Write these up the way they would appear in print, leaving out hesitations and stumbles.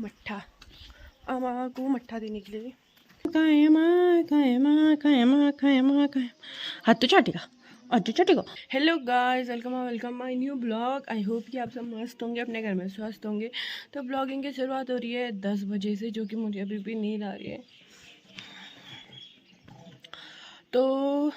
मट्ठा अम्मा को मट्ठा देने के लिए। हाथ तो चाटेगा और तो चाटेगा। Hello guys, welcome my new blog. I hope कि आप सब मस्त होंगे, अपने घर में स्वस्थ होंगे। तो ब्लॉगिंग की शुरुआत हो रही है 10 बजे से, जो कि मुझे अभी भी नींद आ रही है। तो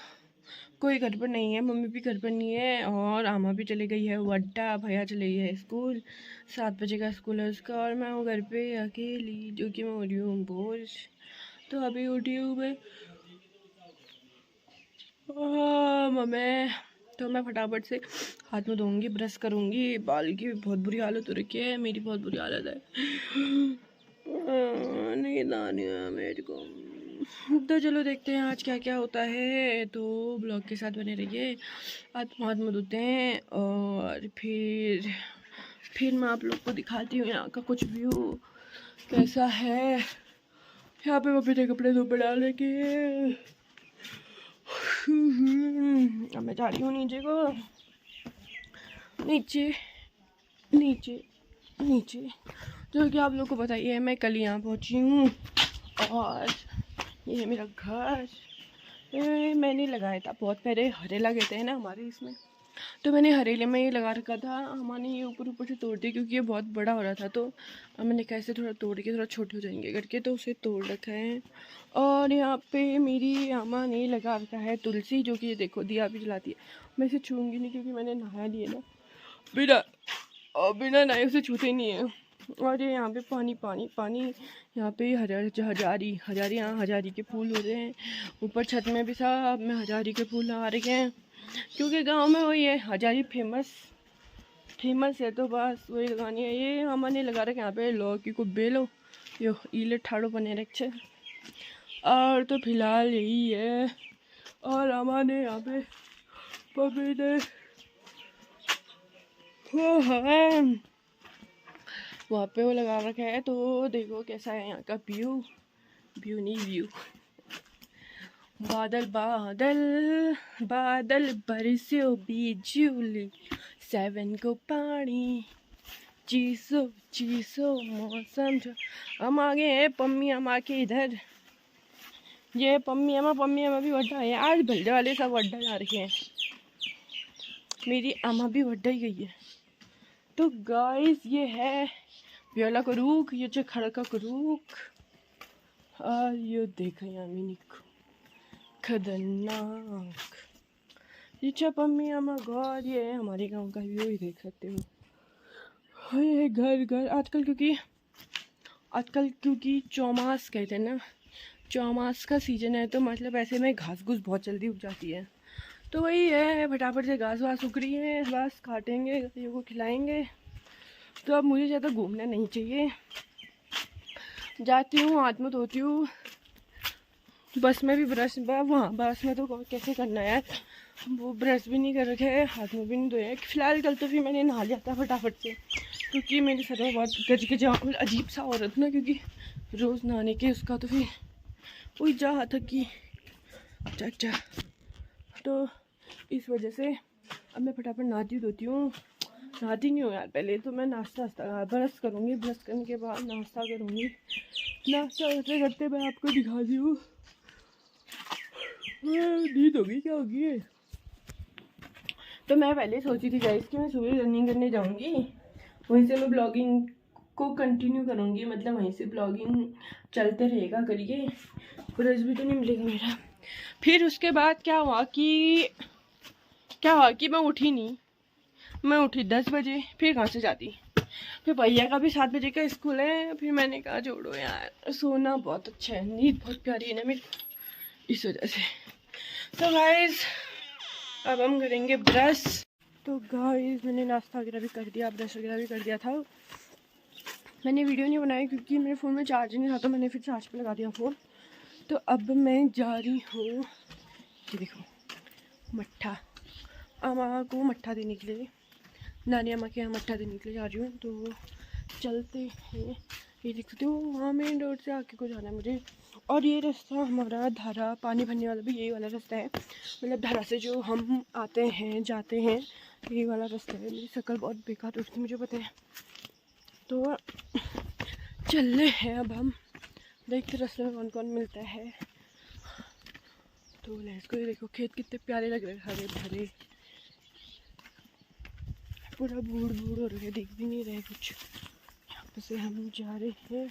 कोई घर पर नहीं है, मम्मी भी घर पर नहीं है और आमा भी चली गई है वड्डा, भैया चले गई है स्कूल। 7 बजे का स्कूल है उसका और मैं हूँ घर पे अकेली, जो कि मैं हो रही हूँ बोझ। तो अभी उठी हूँ मैं मम्मी, तो मैं फटाफट से हाथ में धोऊंगी, ब्रश करूँगी। बाल की बहुत बुरी हालत हो रखी है, मेरी बहुत बुरी हालत है। नींद आनी है मेरे को। तो चलो देखते हैं आज क्या क्या होता है। तो ब्लॉग के साथ बने रहिए। आज हाथ में धोते हैं और फिर मैं आप लोग को दिखाती हूँ यहाँ का कुछ व्यू कैसा है। यहाँ पे मम्मी ने कपड़े धोपे डाले के। अब मैं जा रही हूँ नीचे को, नीचे नीचे नीचे, जो कि आप लोग को बताइए मैं कल यहाँ पहुँची हूँ। और ये है मेरा घर। मैंने लगाया था बहुत पहले, हरेला कहते हैं ना हमारे इसमें, तो मैंने हरेले में ये लगा रखा था। हमारे ये ऊपर से तोड़ दिया क्योंकि ये बहुत बड़ा हो रहा था। तो मैंने कैसे थोड़ा तोड़ के थोड़ा छोटे हो जाएंगे करके तो उसे तोड़ रखा है। और यहाँ पे मेरी अम्मा ने लगा रखा है तुलसी, जो कि ये देखो दिया भी जलाती है। मैं इसे छूऊंगी नहीं क्योंकि मैंने नहा लिया ना, बिना नहाए उसे छूते नहीं है। और ये यहाँ पे पानी पानी पानी, यहाँ पे हजारी यहाँ हजारी के फूल हो रहे हैं। ऊपर छत में भी सब में हजारी के फूल आ रखे हैं क्योंकि गांव में वही है, हजारी फेमस है। तो बस वही लगानी है। ये हमने लगा रखे यहाँ पे लौकी को बेलो यो इले ठाड़ो बने रखे। और तो फिलहाल यही है। और हमारे यहाँ पे पपीते वहाँ पे वो लगा रखा है। तो देखो कैसा है यहाँ का व्यू नहीं व्यू। बादल बादल बादल बरसो बिजुली, 7 को पानी चीसो मौसम जो। हम आगे हैं पम्मी अम्मा के इधर। ये पम्मी अम्मा भी वड्डा है। आज भल्ले वाले सब वड्डा जा रखे हैं, मेरी अम्मा भी वड्डा ही गई है। तो गाइस ये है ब्योला का रूख, ये जो खड़का का रूख। और ये देखो यहाँ मिनी खतरनाक, ये पम्मी अम्मा घर। ये हमारे गांव का व्यू ही देख सकते हो। ये घर आजकल क्योंकि चौमास कहते हैं ना, चौमास का सीजन है, तो मतलब ऐसे में घास घूस बहुत जल्दी उग जाती है। तो वही है, फटाफट से घास वास उग रही है, बस काटेंगे, गायों को खिलाएंगे। तो अब मुझे ज़्यादा घूमना नहीं चाहिए, जाती हूँ हाथ में धोती हूँ। बस में भी ब्रश, वहाँ बस में तो कैसे करना है यार, वो ब्रश भी नहीं कर रखे है, हाथ में भी नहीं धोए। फिलहाल कल तो फिर मैंने नहा लिया था फटाफट से, क्योंकि मेरे सर में बहुत गज अजीब सा हो रहा था ना, क्योंकि रोज़ नहाने के उसका। तो फिर वही जा था कि चाचा, तो इस वजह से अब मैं फटाफट नहाती धोती हूँ। नहाती नहीं हूँ यार, पहले तो मैं नाश्ता ब्रश करूँगी, ब्रश करने के बाद नाश्ता करूँगी। नाश्ता करते करते मैं आपको दिखाती हूँ। नींद होगी क्या होगी है। तो मैं पहले सोची थी गाइस कि मैं सुबह रनिंग करने जाऊँगी, वहीं से मैं ब्लॉगिंग को कंटिन्यू करूँगी, मतलब वहीं से ब्लॉगिंग चलते रहेगा करिए। ब्रश भी तो नहीं मिलेगा मेरा। फिर उसके बाद क्या हुआ कि मैं उठी नहीं, मैं उठी 10 बजे। फिर कहाँ से जाती, फिर भैया का भी 7 बजे का स्कूल है। फिर मैंने कहा छोड़ो यार, सोना बहुत अच्छा है, नींद बहुत प्यारी है ना मेरी, इस वजह से। तो गाइस अब हम करेंगे ब्रश। तो गाइस मैंने नाश्ता वगैरह भी कर दिया, ब्रश वगैरह भी कर दिया था। मैंने वीडियो नहीं बनाई क्योंकि मेरे फ़ोन में चार्ज नहीं था, तो मैंने फिर चार्ज पे लगा दिया फ़ोन। तो अब मैं जा रही हूँ, ये देखो मट्ठा, अम्मा को मट्ठा देने के लिए, नानी अम्मा के यहाँ मट्ठा देने के लिए जा रही हूँ। तो चलते हैं, ये देख सकते हो वहाँ मेन रोड से आके को जाना है मुझे। और ये रास्ता हमारा धारा पानी भरने वाला भी यही वाला रास्ता है, मतलब धारा से जो हम आते हैं जाते हैं, यही वाला रास्ता है। मेरी शक्ल बहुत बेकार उठती मुझे पता है। तो चल रहे हैं अब हम, देखते रास्ते में कौन कौन मिलता है। तो लेट्स गो। देखो खेत कितने प्यारे लग रहे हैं, हरे भरे, पूरा बूढ़ बूढ़ हो रहे, दिख भी नहीं रहे कुछ। यहाँ से हम जा रहे हैं,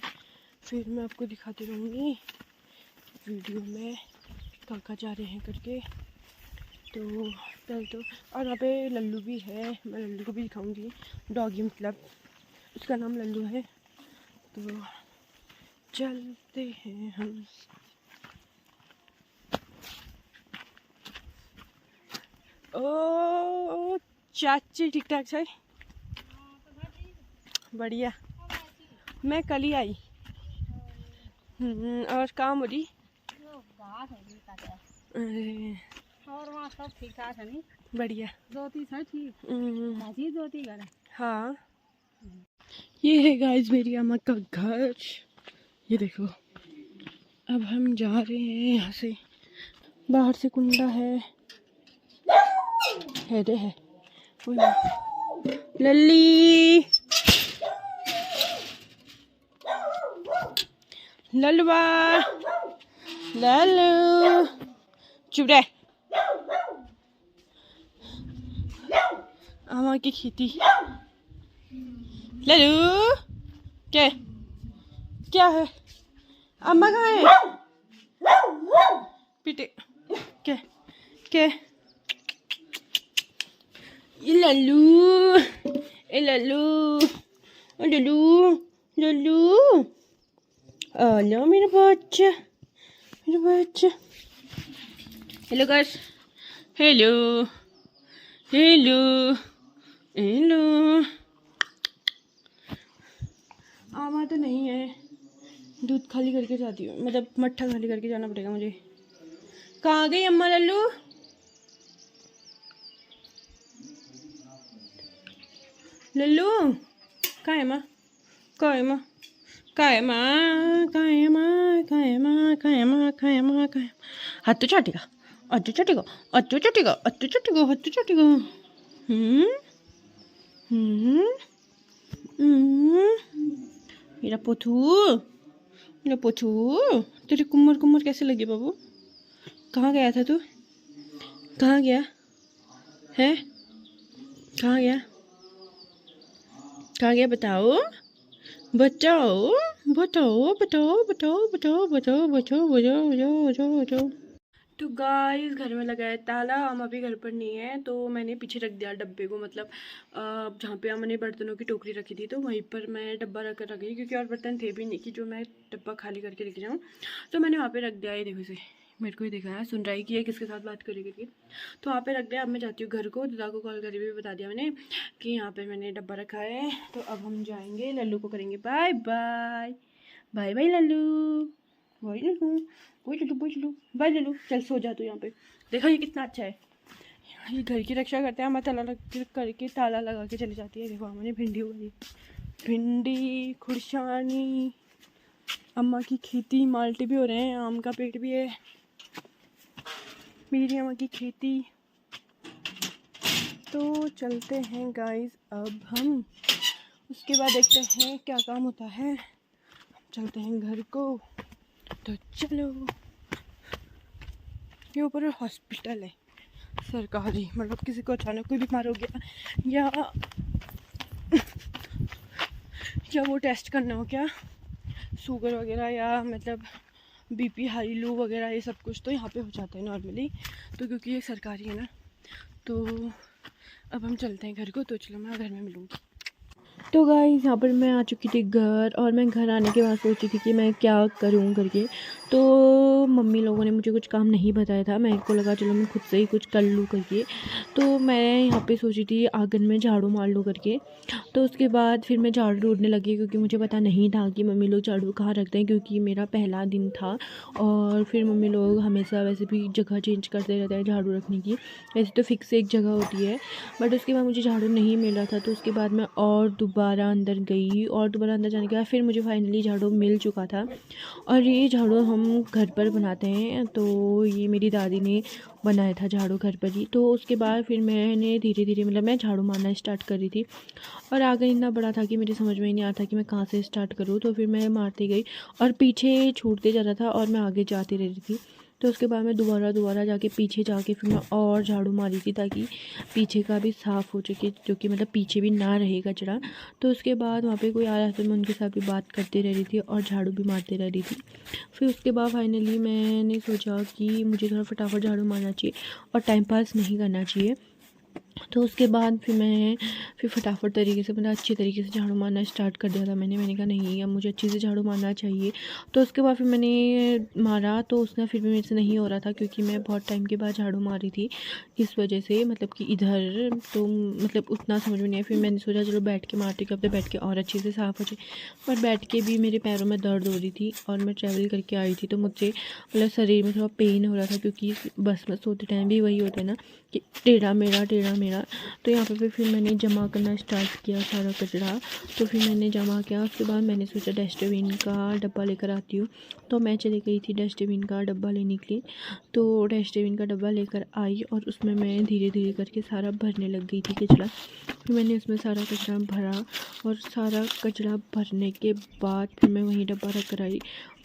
फिर मैं आपको दिखाती रहूँगी वीडियो में कहाँ जा रहे हैं करके। तो पहले तो, और यहाँ पे लल्लू भी है, मैं लल्लू को भी दिखाऊंगी। डॉगी मतलब उसका नाम लल्लू है। तो चलते हैं हम। ओ चाची ठीक ठाक है, बढ़िया। मैं कल ही आई। और काम हो रही? अरे और वहाँ सब ठीक ठाक है नहीं? बढ़िया। ज्योति है ठीक? ज्योति घर है। हाँ, ये है गाइस मेरी अम्मा का घर। ये देखो, अब हम जा रहे हैं यहाँ से। बाहर से कुंडा है रे है। लल्ली, ललवा, लल्लू, चुप रह। अम्मा की खेती। लल्लू, क्या क्या है? अम्मा कहाँ है? पीटे। क्या क्या? ये लल्लू, ए लल्लू, लल्लू, लल्लू, लो मेरा बच्चा, मेरा बच्चा। Hello guys, hello hello hello. आमा तो नहीं है, दूध खाली करके जाती हूँ, मतलब मट्ठा खाली करके जाना पड़ेगा मुझे। कहाँ गई अम्मा लल्लू? लल्लू कहाँ है माँ? कहाँ है माँ? कहाँ है माँ? कहाँ है माँ? कहाँ है माँ? कहाँ है माँ? कहाँ है माँ? कहाँ है? हाथ तो चाटेगा, हाथ तो चाटेगा, हाथ तो चाटेगा, हाथ तो चाटेगा, हाथ तो चाटेगा। मेरा पोथू, मेरा पोथू। तेरी कुम्मर कुम्मर कैसे लगी बाबू? कहाँ गया था तू? कहाँ गया है? कहाँ गया? कहाँ गया बताओ, बताओ, बताओ, बताओ, बताओ, बताओ, बताओ, बताओ, बताओ, बताओ, बताओ, बताओ। तो गाइस घर में लगा है ताला, अम्मा भी घर पर नहीं है, तो मैंने पीछे रख दिया डब्बे को, मतलब जहाँ पे अम्मा ने बर्तनों की टोकरी रखी थी तो वहीं पर मैं डब्बा रख कर रख गई, क्योंकि और बर्तन थे भी नहीं कि जो मैं डब्बा खाली करके लेके जाऊँ। तो मैंने वहाँ पे रख दिया। ये देखो, इसे मेरे को ही देखा है, सुन रहा है कि ये किसके साथ बात करी करके, तो वहाँ पे रख दिया। अब मैं जाती हूँ घर को, दादा को कॉल करके भी बता दिया मैंने कि यहाँ पे मैंने डब्बा रखा है। तो अब हम जाएंगे, लल्लू को करेंगे bye bye. Bye bye Lallu, bye Lallu, bye Lallu, bye Lallu, bye Lallu. चल सो जा तू यहाँ पे। देखो ये कितना अच्छा है, ये घर की रक्षा करते हैं। मैं ताला लग करके ताला लगा के चली जाती है। देखो हमने भिंडी उगाई, भिंडी, खुरशानी, अम्मा की खेती, माल्टे भी हो रहे हैं, आम का पेड़ भी है, मेरी अम्मा की खेती। तो चलते हैं गाइस अब हम, उसके बाद देखते हैं क्या काम होता है। चलते हैं घर को। तो चलो, ये ऊपर हॉस्पिटल है सरकारी, मतलब किसी को अचानक कोई बीमार हो गया या वो टेस्ट करना हो क्या, शुगर वगैरह, या मतलब बीपी हाई लो वगैरह, ये सब कुछ तो यहाँ पे हो जाता है नॉर्मली। तो क्योंकि ये सरकारी है ना, तो अब हम चलते हैं घर को। तो चलो मैं घर में मिलूँगी। तो गाइस यहाँ पर मैं आ चुकी थी घर, और मैं घर आने के बाद सोची थी कि मैं क्या करूँ करके। तो मम्मी लोगों ने मुझे कुछ काम नहीं बताया था, मेरे को लगा चलो मैं खुद से ही कुछ कर लूँ करके। तो मैं यहाँ पे सोची थी आंगन में झाड़ू मार लूँ करके। तो उसके बाद फिर मैं झाड़ू ढूंढने लगी, क्योंकि मुझे पता नहीं था कि मम्मी लोग झाड़ू कहाँ रखते हैं, क्योंकि मेरा पहला दिन था। और फिर मम्मी लोग हमेशा वैसे भी जगह चेंज करते रहते हैं झाड़ू रखने की, वैसे तो फिक्स एक जगह होती है। बट उसके बाद मुझे झाड़ू नहीं मिल रहा था, तो उसके बाद मैं और दोबारा अंदर गई और दोबारा अंदर जाने के बाद फिर मुझे फाइनली झाड़ू मिल चुका था। और ये झाड़ू हम घर पर बनाते हैं, तो ये मेरी दादी ने बनाया था झाड़ू घर पर ही। तो उसके बाद फिर मैंने धीरे धीरे मतलब मैं झाड़ू मारना स्टार्ट कर रही थी और आगे इतना बड़ा था कि मेरे समझ में ही नहीं आता कि मैं कहाँ से स्टार्ट करूँ। तो फिर मैं मारती गई और पीछे छूटते जा रहा था और मैं आगे जाती रह रही थी। तो उसके बाद मैं दोबारा जाके पीछे जाके फिर मैं और झाड़ू मारी थी ताकि पीछे का भी साफ़ हो सके, जो कि मतलब पीछे भी ना रहे कचरा। तो उसके बाद वहाँ पे कोई आ रहा था, मैं उनके साथ भी बात करते रह रही थी और झाड़ू भी मारते रह रही थी। फिर उसके बाद फाइनली मैंने सोचा कि मुझे थोड़ा फटाफट झाड़ू मारना चाहिए और टाइम पास नहीं करना चाहिए। तो उसके बाद फिर फटाफट तरीके से मतलब अच्छी तरीके से झाड़ू मारना स्टार्ट कर दिया था मैंने कहा नहीं अब मुझे अच्छे से झाड़ू मारना चाहिए। तो उसके बाद फिर मैंने मारा तो उसका फिर भी मेरे से नहीं हो रहा था क्योंकि मैं बहुत टाइम के बाद झाड़ू मारी थी, इस वजह से मतलब कि इधर तो मतलब उतना समझ में नहीं आया। फिर मैंने सोचा चलो बैठ के मारती हूँ, अब तो बैठ के और अच्छे से साफ़ हो जाए। पर बैठ के भी मेरे पैरों में दर्द हो रही थी और मैं ट्रैवल करके आई थी तो मुझे मतलब शरीर में थोड़ा पेन हो रहा था, क्योंकि बस में सोते टाइम भी वही होता है ना कि टेढ़ा मेढ़ा। तो यहाँ पे फिर मैंने जमा करना स्टार्ट किया सारा कचरा। तो फिर मैंने जमा किया, उसके बाद मैंने सोचा डस्टबिन का डब्बा लेकर आती हूँ। तो मैं चली गई थी डस्टबिन का डब्बा लेने के लिए। तो डस्टबिन का डब्बा लेकर आई और उसमें मैं धीरे धीरे करके सारा भरने लग गई थी कचरा। फिर मैंने उसमें सारा कचरा भरा और सारा कचरा भरने के बाद फिर मैं वहीं डब्बा रख कर आई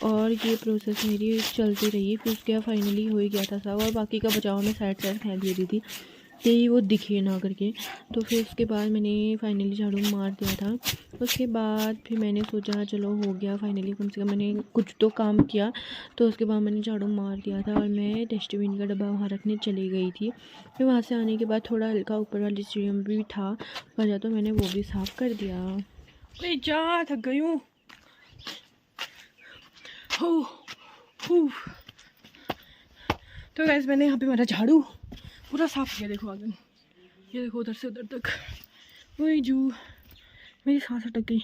और ये प्रोसेस मेरी चलती रही। फिर उसके बाद फाइनली हो ही गया था सब और बाकी का बचाव मैं साइड फेंक दे रही थी कि वो दिखे ना करके। तो फिर उसके बाद मैंने फाइनली झाड़ू मार दिया था। उसके बाद फिर मैंने सोचा चलो हो गया फाइनली, कम से कम मैंने कुछ तो काम किया। तो उसके बाद मैंने झाड़ू मार दिया था और मैं डस्टबिन का डब्बा वहाँ रखने चली गई थी। फिर वहाँ से आने के बाद थोड़ा हल्का ऊपर वाली सीढ़ी में भी था वजह, तो मैंने वो भी साफ़ कर दिया। अरे जा थक गई हूँ। तो गाइस मैंने यहाँ पे मेरा झाड़ू पूरा साफ़ किया, देखो आगे ये देखो उधर से उधर तक। वही जू मेरी सांस अटक गई।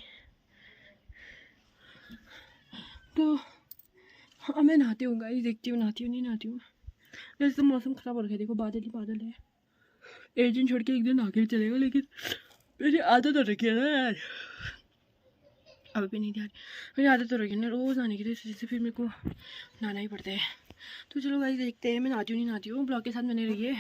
तो हाँ मैं नहाती हूँ गाइस, देखती हूँ नहाती हूँ नहीं नहाती हूँ। वैसे तो मौसम ख़राब हो रखा है, देखो बादल ही बादल है। एक दिन छोड़ के एक दिन नहा के चलेगा, लेकिन मेरी आदत हो रखी है ना यार, अब भी नहीं ध्यान मेरी आदत हो रखी है ना रोज़ नहाने की, तो इस वजह से फिर मेरे को नहाना ही पड़ता है। तो चलो गाइस देखते हैं मैं नहाती हूँ नहीं नहाती हूँ। ब्लॉग के साथ बने रहिए।